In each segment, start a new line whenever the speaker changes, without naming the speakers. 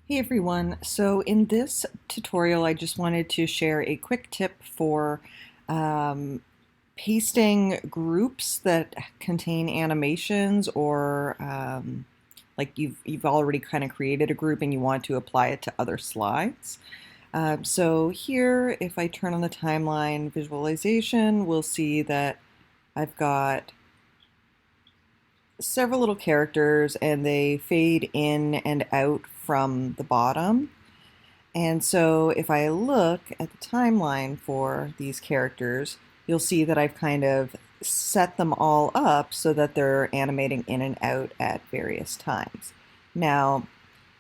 Hey everyone, so in this tutorial I just wanted to share a quick tip for um, pasting groups that contain animations or like you've already kind of created a group and you want to apply it to other slides. So here, if I turn on the timeline visualization, we'll see that I've got several little characters and they fade in and out from the bottom. And so if I look at the timeline for these characters, you'll see that I've kind of set them all up so that they're animating in and out at various times. Now,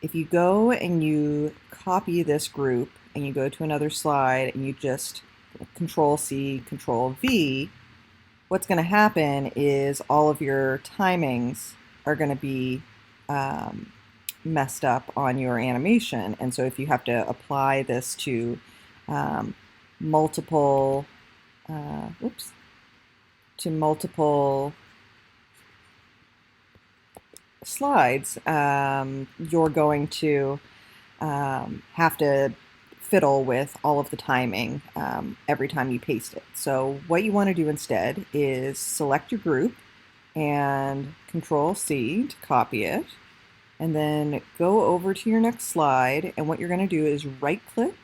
if you go and you copy this group and you go to another slide and you just Control C, Control V, what's going to happen is all of your timings are going to be messed up on your animation. And so if you have to apply this to multiple, oops, to multiple slides, you're going to have to fiddle with all of the timing every time you paste it. So what you want to do instead is select your group and Control C to copy it, and then go over to your next slide, and what you're going to do is right click,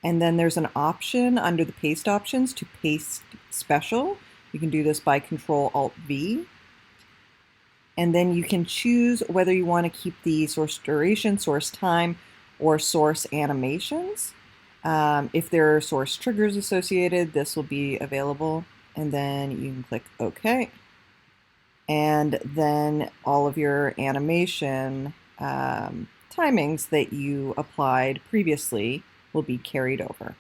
and then there's an option under the paste options to paste special. You can do this by Control Alt V, and then you can choose whether you want to keep the source duration, source time, or source animations. If there are source triggers associated, this will be available, and then you can click OK. And then all of your animation timings that you applied previously will be carried over.